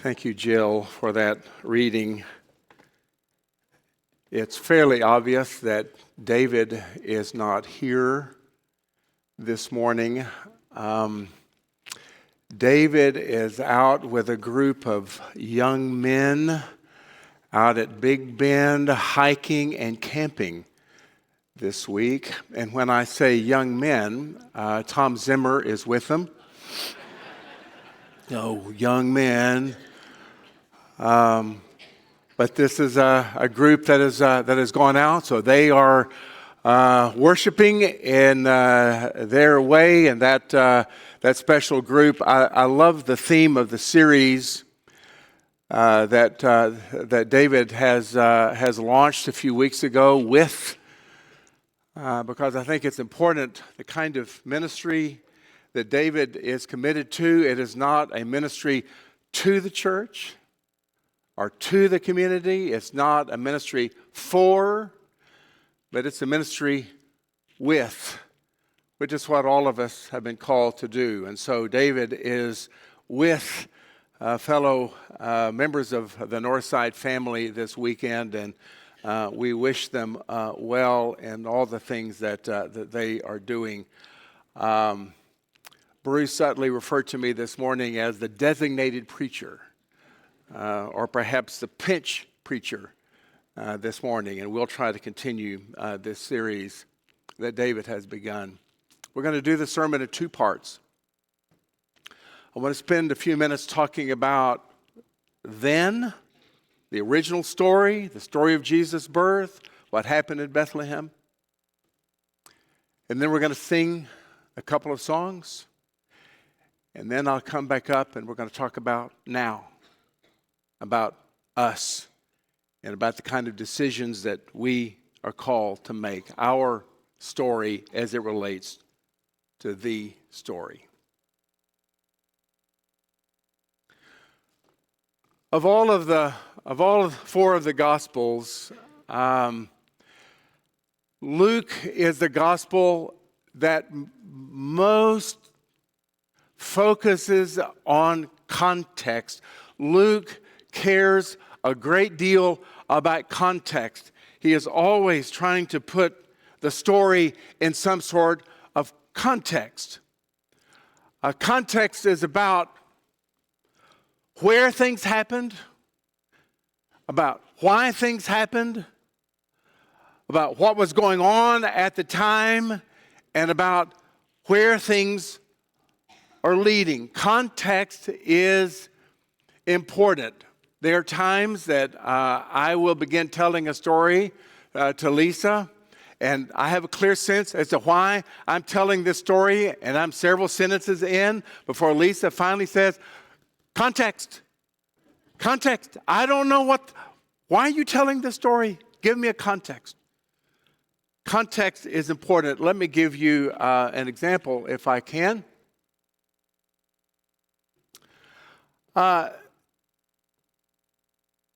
Thank you, Jill, for that reading. It's fairly obvious that David is not here this morning. David is out with a group of young men out at Big Bend hiking and camping this week. And when I say young men, Tom Zimmer is with them. Oh, young men. But this is a group that has gone out, so they are worshiping in their way, and that special group. I love the theme of the series that David has launched a few weeks ago because I think it's important, the kind of ministry that David is committed to. It is not a ministry to the church or to the community. It's not a ministry for, but it's a ministry with, which is what all of us have been called to do. And so David is with fellow members of the Northside family this weekend, and we wish them well in all the things that they are doing. Bruce Sutley referred to me this morning as the designated preacher, or perhaps the pinch preacher this morning, and we'll try to continue this series that David has begun. We're going to do the sermon in two parts. I want to spend a few minutes talking about then, the original story, the story of Jesus' birth, what happened in Bethlehem. And then we're going to sing a couple of songs. And then I'll come back up and we're going to talk about now, about us, and about the kind of decisions that we are called to make, our story as it relates to the story. Of all four of the Gospels, Luke is the Gospel that most focuses on context. Luke cares a great deal about context. He is always trying to put the story in some sort of context. Context is about where things happened, about why things happened, about what was going on at the time, and about where things are leading. Context is important. There are times that I will begin telling a story to Lisa, and I have a clear sense as to why I'm telling this story, and I'm several sentences in before Lisa finally says, context. Context. I don't know why are you telling this story? Give me a context. Context is important. Let me give you an example if I can.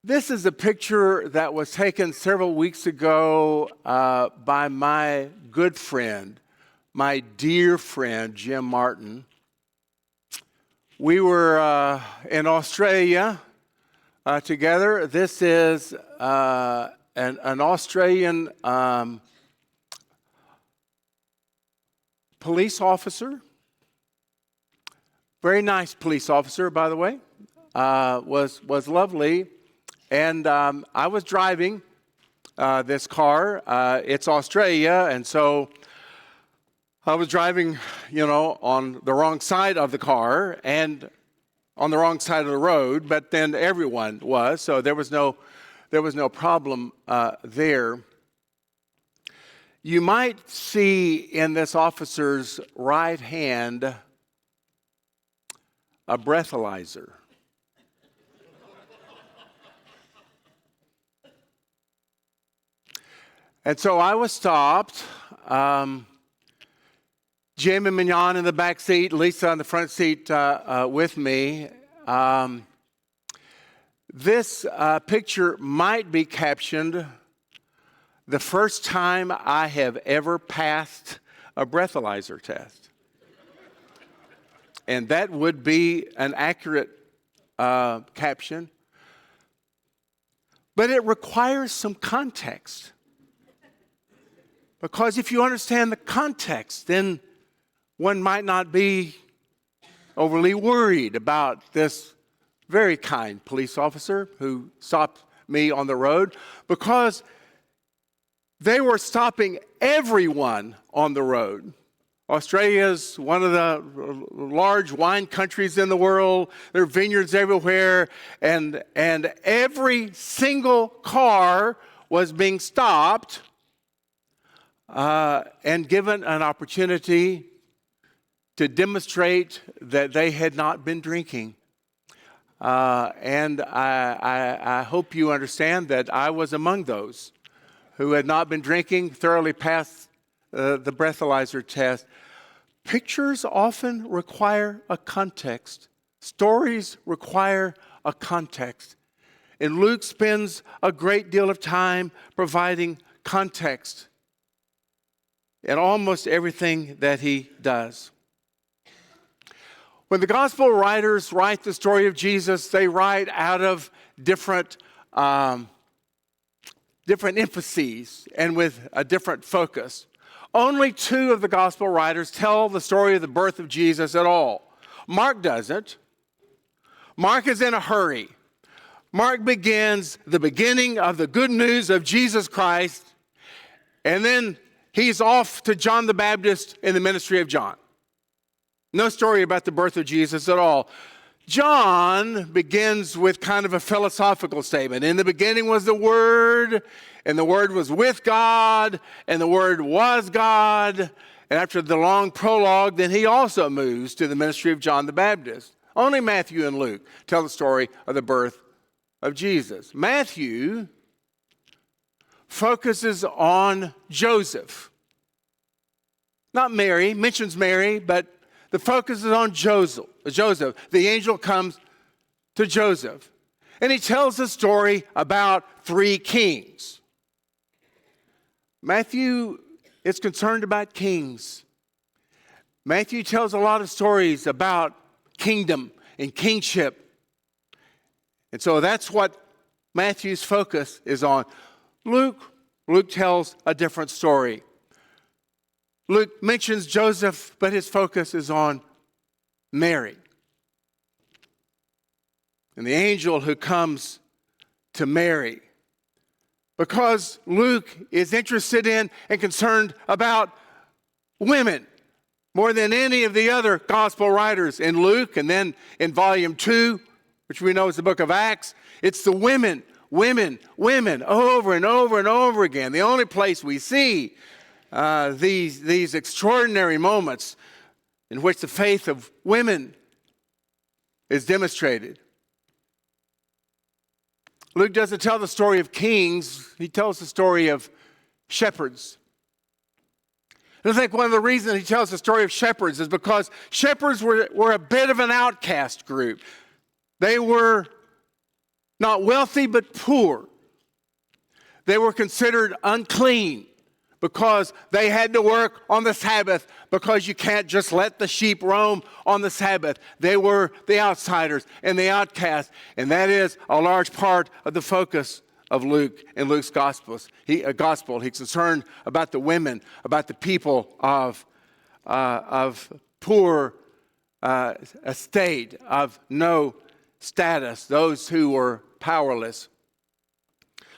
This is a picture that was taken several weeks ago by my good friend, my dear friend, Jim Martin. We were in Australia together. This is an Australian police officer. Very nice police officer, by the way. Was lovely. And I was driving this car. It's Australia, and so I was driving, on the wrong side of the car and on the wrong side of the road, but then everyone was, so there was no problem there. You might see in this officer's right hand a breathalyzer. And so I was stopped. Jim and Mignon in the back seat, Lisa in the front seat with me. This picture might be captioned, "The first time I have ever passed a breathalyzer test." And that would be an accurate caption. But it requires some context. Because if you understand the context, then one might not be overly worried about this very kind police officer who stopped me on the road, because they were stopping everyone on the road. Australia is one of the large wine countries in the world. There are vineyards everywhere, and every single car was being stopped and given an opportunity to demonstrate that they had not been drinking. And I hope you understand that I was among those who had not been drinking, thoroughly passed the breathalyzer test. Pictures often require a context. Stories require a context. And Luke spends a great deal of time providing context in almost everything that he does. When the gospel writers write the story of Jesus, they write out of different emphases and with a different focus. Only two of the gospel writers tell the story of the birth of Jesus at all. Mark doesn't. Mark is in a hurry. Mark begins the beginning of the good news of Jesus Christ, and then he's off to John the Baptist in the ministry of John. No story about the birth of Jesus at all. John begins with kind of a philosophical statement. In the beginning was the Word, and the Word was with God, and the Word was God. And after the long prologue, then he also moves to the ministry of John the Baptist. Only Matthew and Luke tell the story of the birth of Jesus. Matthew focuses on Joseph. Not Mary, mentions Mary, but the focus is on Joseph. The angel comes to Joseph, and he tells a story about three kings. Matthew is concerned about kings. Matthew tells a lot of stories about kingdom and kingship. And so that's what Matthew's focus is on. Luke tells a different story. Luke mentions Joseph, but his focus is on Mary and the angel who comes to Mary. Because Luke is interested in and concerned about women more than any of the other gospel writers. In Luke, and then in volume 2, which we know is the book of Acts, it's the women, over and over and over again. The only place we see these extraordinary moments in which the faith of women is demonstrated. Luke doesn't tell the story of kings, he tells the story of shepherds. And I think one of the reasons he tells the story of shepherds is because shepherds were a bit of an outcast group. They were not wealthy but poor. They were considered unclean because they had to work on the Sabbath, because you can't just let the sheep roam on the Sabbath. They were the outsiders and the outcasts, and that is a large part of the focus of Luke in Luke's gospel. He's concerned about the women, about the people of poor estate, of no status, those who were powerless.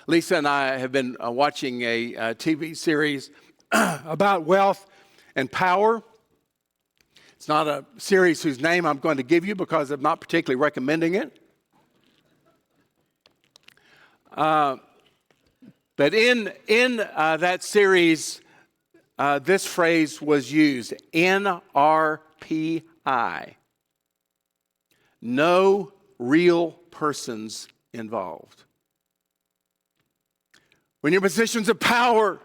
Lisa and I have been watching a TV series about wealth and power. It's not a series whose name I'm going to give you because I'm not particularly recommending it. But in that series, this phrase was used, NRPI. No real persons involved. When you're in positions of power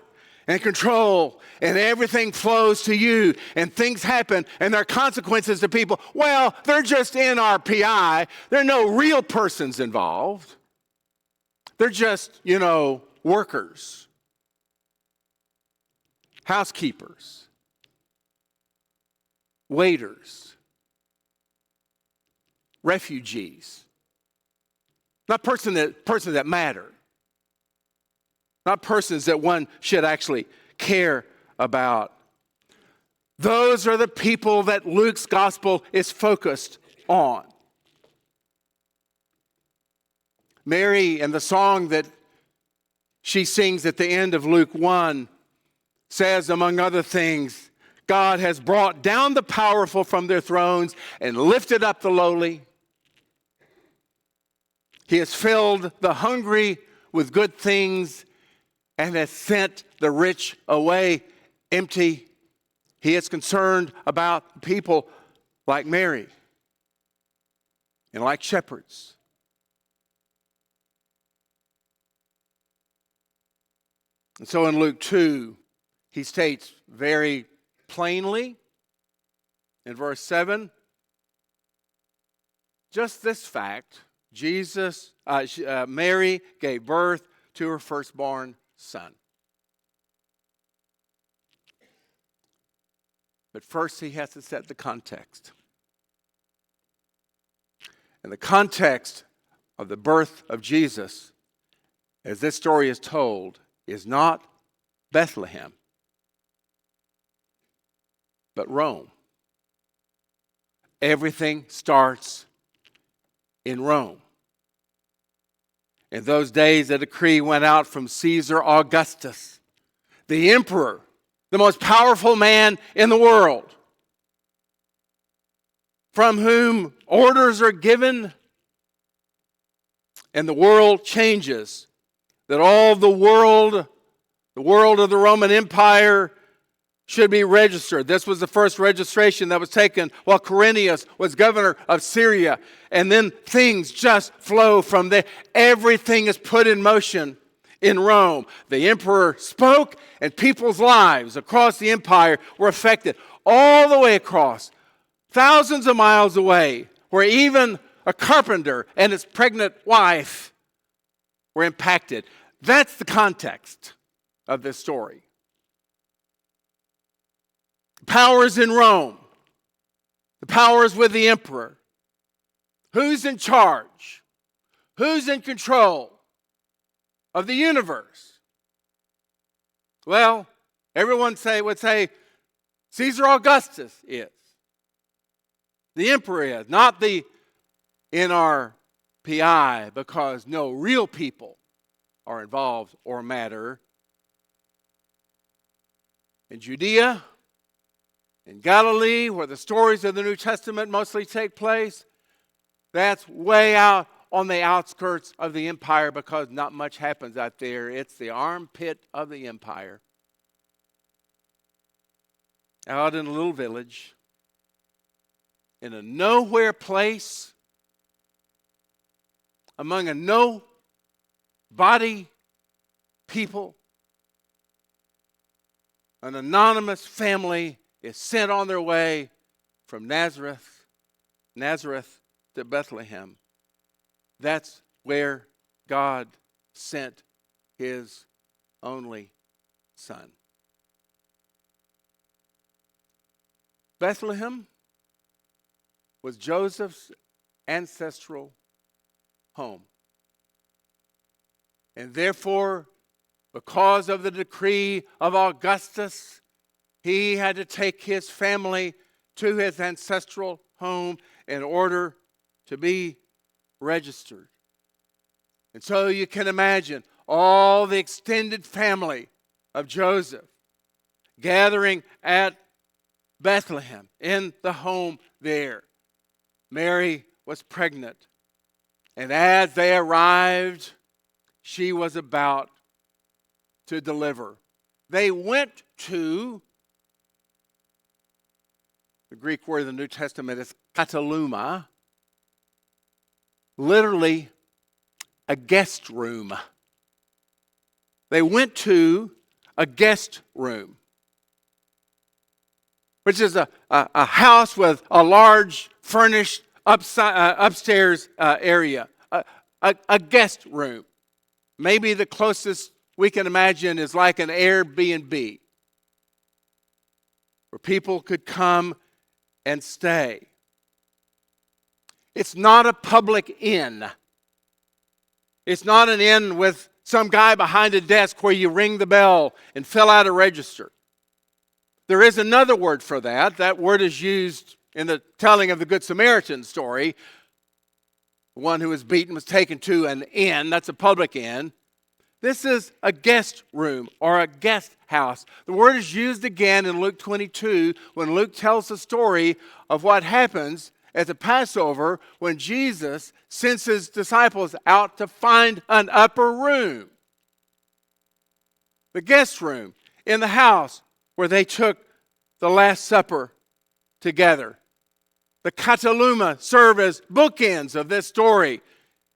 and control and everything flows to you and things happen and there are consequences to people, well, they're just NRPI. There are no real persons involved. They're just, workers, housekeepers, waiters, refugees, Not persons that matter. Not persons that one should actually care about. Those are the people that Luke's gospel is focused on. Mary, and the song that she sings at the end of Luke 1, says, among other things, God has brought down the powerful from their thrones and lifted up the lowly. He has filled the hungry with good things and has sent the rich away empty. He is concerned about people like Mary and like shepherds. And so in Luke 2, he states very plainly in verse 7, just this fact, Mary gave birth to her firstborn son. But first he has to set the context. And the context of the birth of Jesus, as this story is told, is not Bethlehem, but Rome. Everything starts in Rome. In those days, a decree went out from Caesar Augustus, the emperor, the most powerful man in the world, from whom orders are given and the world changes, that all the world of the Roman Empire should be registered. This was the first registration that was taken while Quirinius was governor of Syria. And then things just flow from there. Everything is put in motion in Rome. The emperor spoke, and people's lives across the empire were affected. All the way across, thousands of miles away, where even a carpenter and his pregnant wife were impacted. That's the context of this story. The power is in Rome. The power is with the emperor. Who's in charge? Who's in control of the universe? Well, everyone would say Caesar Augustus is. The emperor is, not the NRPI, because no real people are involved or matter. In Judea, in Galilee, where the stories of the New Testament mostly take place, that's way out on the outskirts of the empire because not much happens out there. It's the armpit of the empire. Out in a little village, in a nowhere place, among a nobody people, an anonymous family is sent on their way from Nazareth to Bethlehem. That's where God sent his only son. Bethlehem was Joseph's ancestral home. And therefore, because of the decree of Augustus, he had to take his family to his ancestral home in order to be registered. And so you can imagine all the extended family of Joseph gathering at Bethlehem in the home there. Mary was pregnant. And as they arrived, she was about to deliver. They went to, the Greek word in the New Testament is kataluma, literally a guest room. They went to a guest room, which is a house with a large furnished upstairs area, a guest room. Maybe the closest we can imagine is like an Airbnb, where people could come and stay. It's not a public inn. It's not an inn with some guy behind a desk where you ring the bell and fill out a register. There is another word for that. That word is used in the telling of the Good Samaritan story. The one who was beaten was taken to an inn. That's a public inn. This is a guest room or a guest house. The word is used again in Luke 22 when Luke tells the story of what happens at the Passover when Jesus sends his disciples out to find an upper room. The guest room in the house where they took the Last Supper together. The kataluma serve as bookends of this story.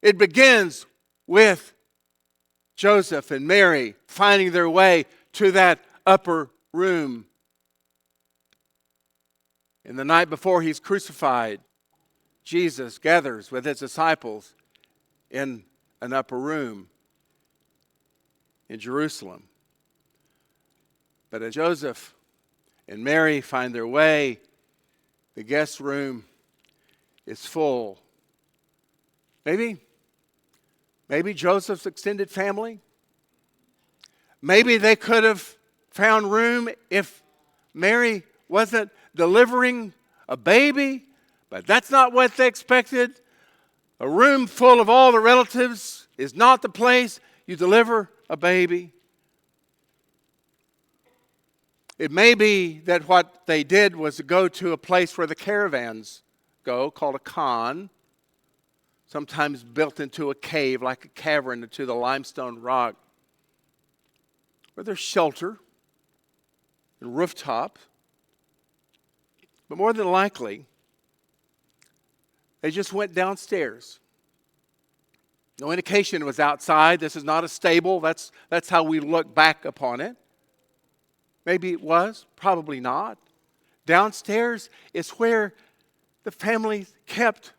It begins with Joseph and Mary finding their way to that upper room. And the night before he's crucified, Jesus gathers with his disciples in an upper room in Jerusalem. But as Joseph and Mary find their way, the guest room is full. Maybe Joseph's extended family. Maybe they could have found room if Mary wasn't delivering a baby, but that's not what they expected. A room full of all the relatives is not the place you deliver a baby. It may be that what they did was to go to a place where the caravans go, called a khan, sometimes built into a cave, like a cavern into the limestone rock, where there's shelter and rooftop. But more than likely, they just went downstairs. No indication it was outside. This is not a stable. That's how we look back upon it. Maybe it was, probably not. Downstairs is where the family kept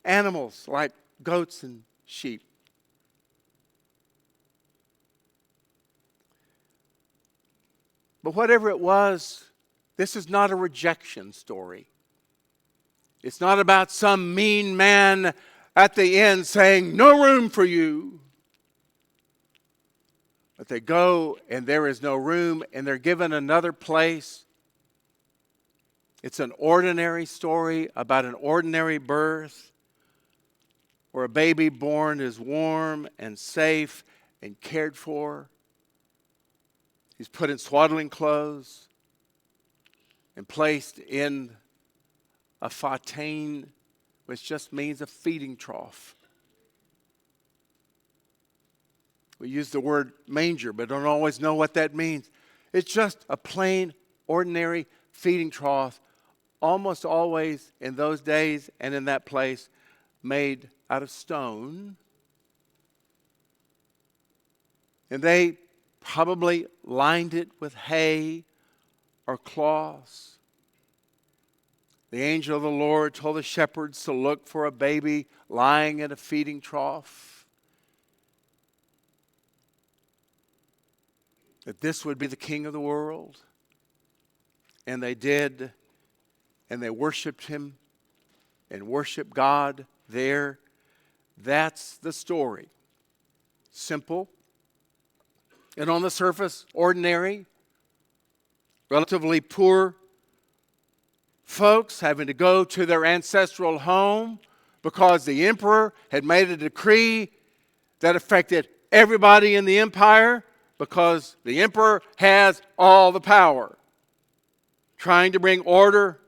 animals like goats and sheep. But whatever it was, this is not a rejection story. It's not about some mean man at the end saying, "No room for you." But they go and there is no room and they're given another place. It's an ordinary story about an ordinary birth where a baby born is warm and safe and cared for. He's put in swaddling clothes and placed in a fatane, which just means a feeding trough. We use the word manger, but don't always know what that means. It's just a plain, ordinary feeding trough, almost always in those days and in that place, made out of stone. And they probably lined it with hay or cloths. The angel of the Lord told the shepherds to look for a baby lying in a feeding trough. That this would be the king of the world. And they did. And they worshiped him and worshiped God there. That's the story. Simple. And on the surface, ordinary. Relatively poor folks having to go to their ancestral home because the emperor had made a decree that affected everybody in the empire, because the emperor has all the power, trying to bring order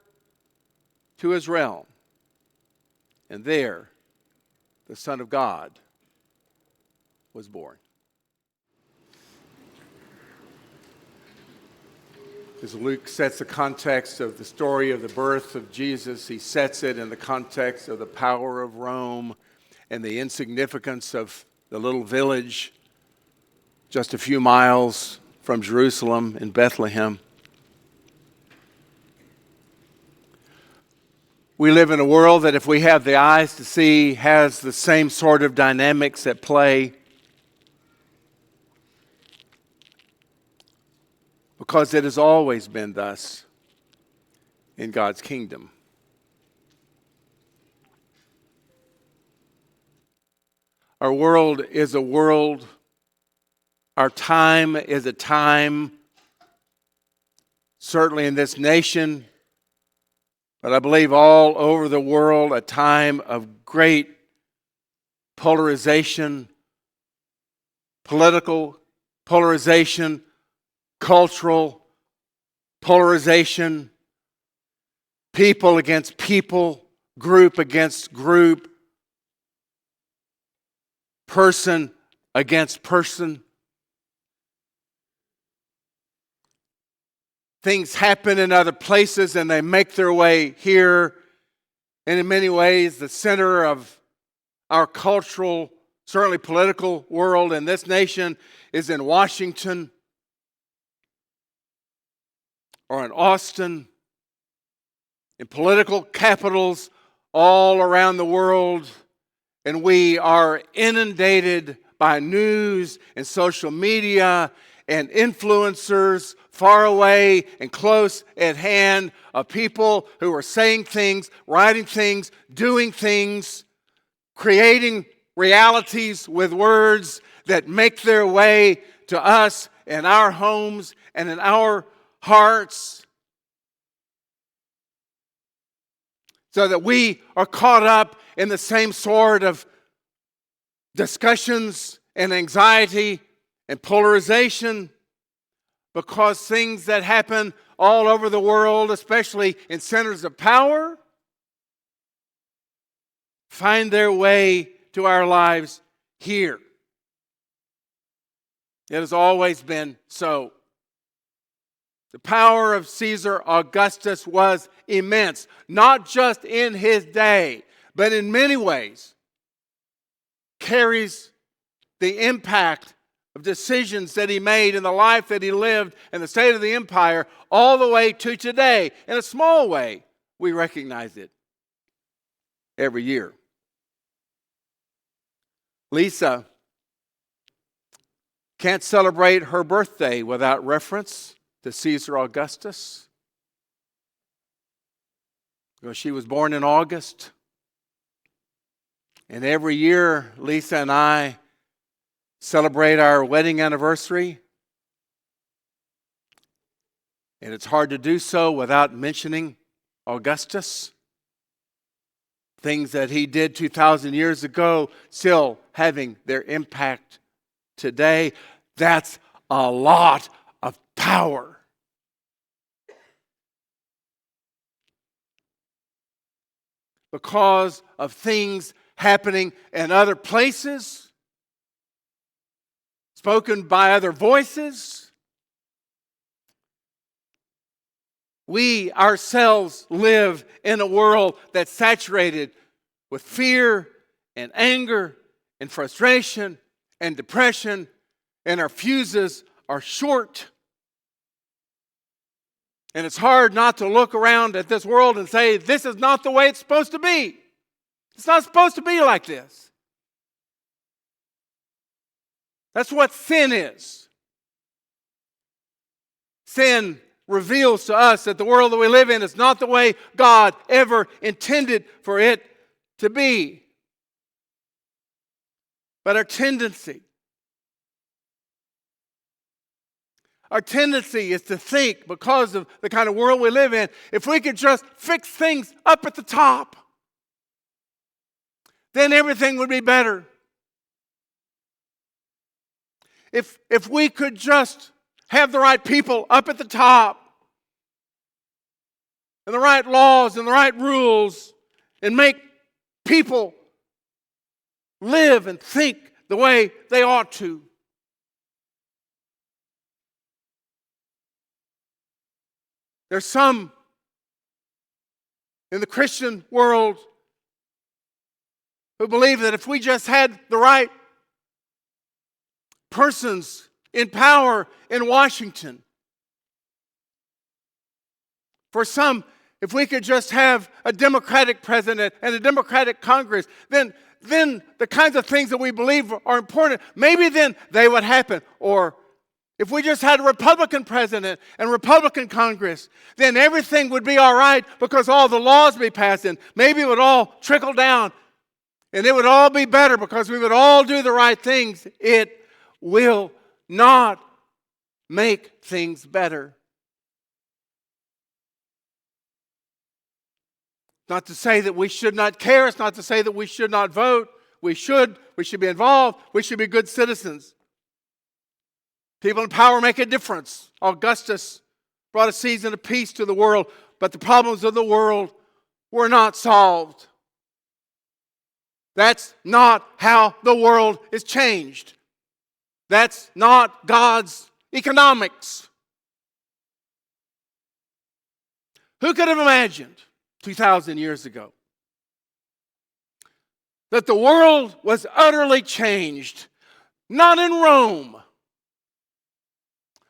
to his realm. And there, the Son of God was born. As Luke sets the context of the story of the birth of Jesus, he sets it in the context of the power of Rome and the insignificance of the little village just a few miles from Jerusalem in Bethlehem. We live in a world that, if we have the eyes to see, has the same sort of dynamics at play. Because it has always been thus in God's kingdom. Our world is a world. Our time is a time, certainly in this nation, but I believe all over the world, a time of great polarization, political polarization, cultural polarization, people against people, group against group, person against person. Things happen in other places and they make their way here. And in many ways, the center of our cultural, certainly political world in this nation is in Washington or in Austin, in political capitals all around the world. And we are inundated by news and social media and influencers far away and close at hand of people who are saying things, writing things, doing things, creating realities with words that make their way to us in our homes and in our hearts, so that we are caught up in the same sort of discussions and anxiety and polarization, because things that happen all over the world, especially in centers of power, find their way to our lives here. It has always been so. The power of Caesar Augustus was immense, not just in his day, but in many ways carries the impact of decisions that he made in the life that he lived and the state of the empire all the way to today. In a small way, we recognize it every year. Lisa can't celebrate her birthday without reference to Caesar Augustus. Because she was born in August. And every year, Lisa and I celebrate our wedding anniversary. And it's hard to do so without mentioning Augustus. Things that he did 2,000 years ago still having their impact today. That's a lot of power. Because of things happening in other places, spoken by other voices, we ourselves live in a world that's saturated with fear and anger and frustration and depression, and our fuses are short. And it's hard not to look around at this world and say, this is not the way it's supposed to be. It's not supposed to be like this. That's what sin is. Sin reveals to us that the world that we live in is not the way God ever intended for it to be. But our tendency is to think, because of the kind of world we live in, if we could just fix things up at the top, then everything would be better. If we could just have the right people up at the top, and the right laws and the right rules, and make people live and think the way they ought to. There's some in the Christian world who believe that if we just had the right persons in power in Washington, for some, if we could just have a Democratic president and a Democratic Congress, then the kinds of things that we believe are important, maybe then they would happen. Or if we just had a Republican president and Republican Congress, then everything would be all right because all the laws would be passed in. Maybe it would all trickle down and it would all be better because we would all do the right things, it will not make things better. Not to say that we should not care. It's not to say that we should not vote. We should be involved. We should be good citizens. People in power make a difference. Augustus brought a season of peace to the world, but the problems of the world were not solved. That's not how the world is changed. That's not God's economics. Who could have imagined 2,000 years ago that the world was utterly changed, not in Rome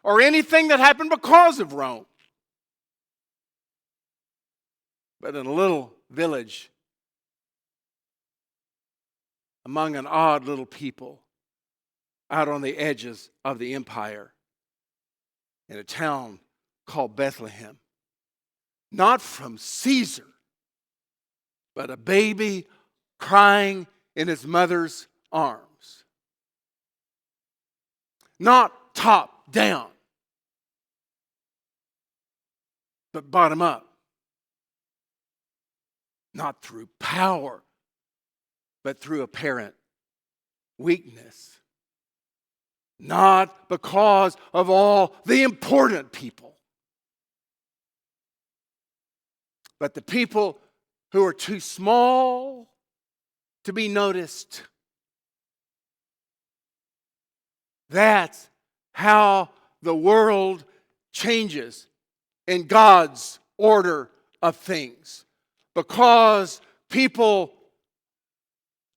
or anything that happened because of Rome, but in a little village among an odd little people out on the edges of the empire in a town called Bethlehem. Not from Caesar, but a baby crying in his mother's arms. Not top down, but bottom up. Not through power, but through apparent weakness. Not because of all the important people, but the people who are too small to be noticed. That's how the world changes in God's order of things. Because people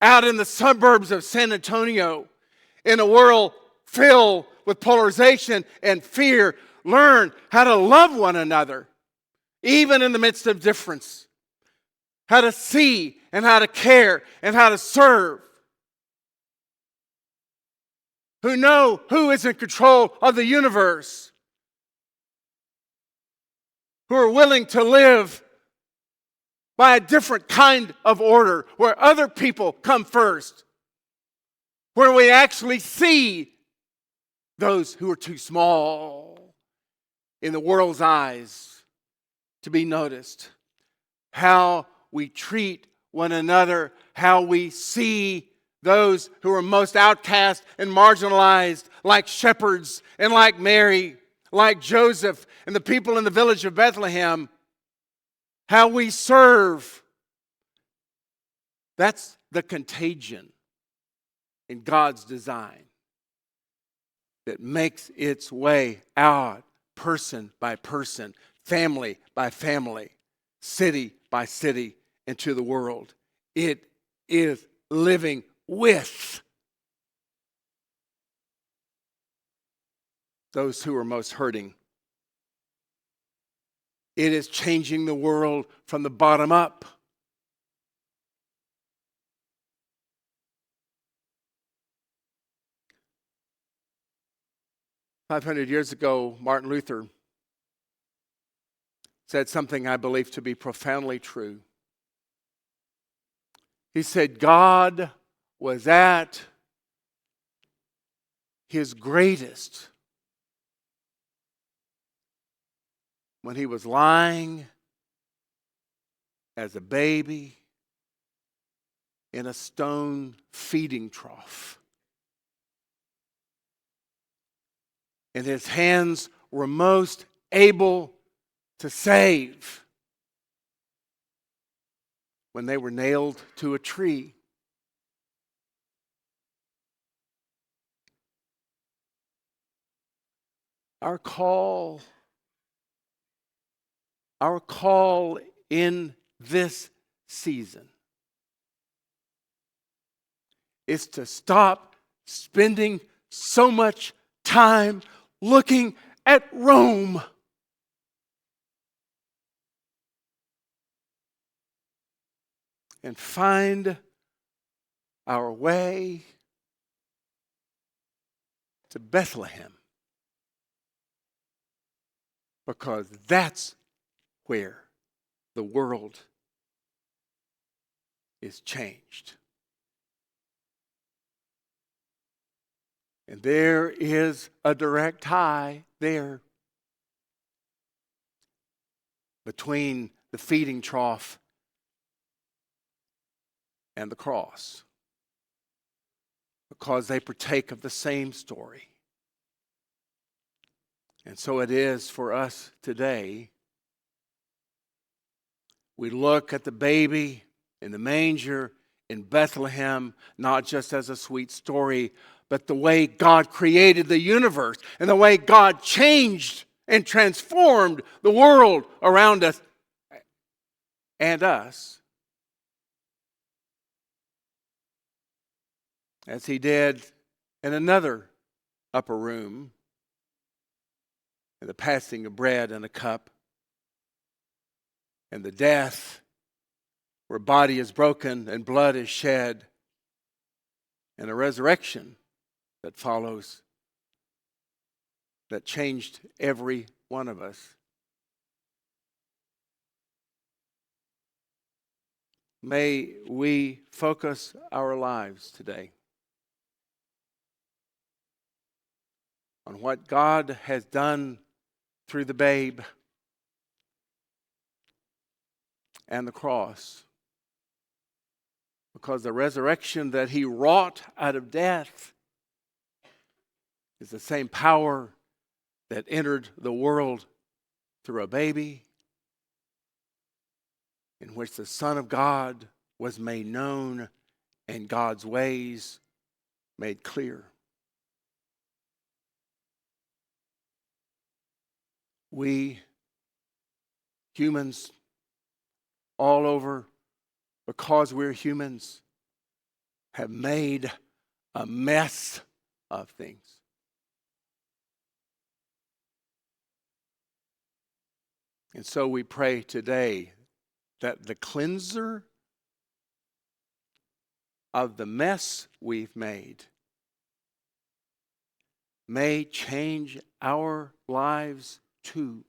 out in the suburbs of San Antonio, in a world filled with polarization and fear, learn how to love one another, even in the midst of difference. How to see and how to care and how to serve. Who know who is in control of the universe. Who are willing to live by a different kind of order, where other people come first, where we actually see those who are too small in the world's eyes to be noticed, how we treat one another, how we see those who are most outcast and marginalized, like shepherds and like Mary, like Joseph and the people in the village of Bethlehem, how we serve. That's the contagion in God's design that makes its way out person by person, family by family, city by city into the world. It is living with those who are most hurting. It is changing the world from the bottom up. $500 ago, Martin Luther said something I believe to be profoundly true. He said, God was at his greatest when he was lying as a baby in a stone feeding trough. And his hands were most able to save when they were nailed to a tree. Our call in this season is to stop spending so much time looking at Rome and find our way to Bethlehem, because that's where the world is changed. And there is a direct tie there between the feeding trough and the cross, because they partake of the same story. And so it is for us today. We look at the baby in the manger in Bethlehem, not just as a sweet story, but the way God created the universe and the way God changed and transformed the world around us and us, as he did in another upper room, in the passing of bread and a cup, and the death where body is broken and blood is shed, and a resurrection that follows that changed every one of us. May we focus our lives today on what God has done through the babe and the cross, because the resurrection that he wrought out of death is the same power that entered the world through a baby, in which the Son of God was made known and God's ways made clear. We humans all over, because we're humans, have made a mess of things. And so we pray today that the cleanser of the mess we've made may change our lives too,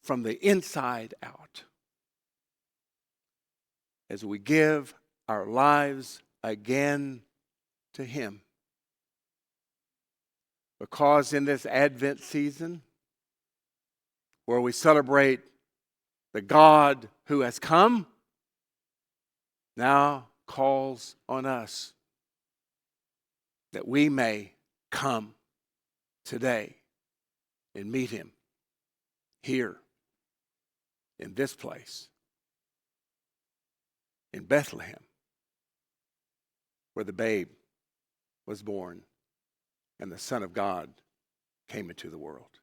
from the inside out, as we give our lives again to him. Because in this Advent season, where we celebrate the God who has come, now calls on us that we may come today and meet him here in this place, in Bethlehem, where the babe was born and the Son of God came into the world.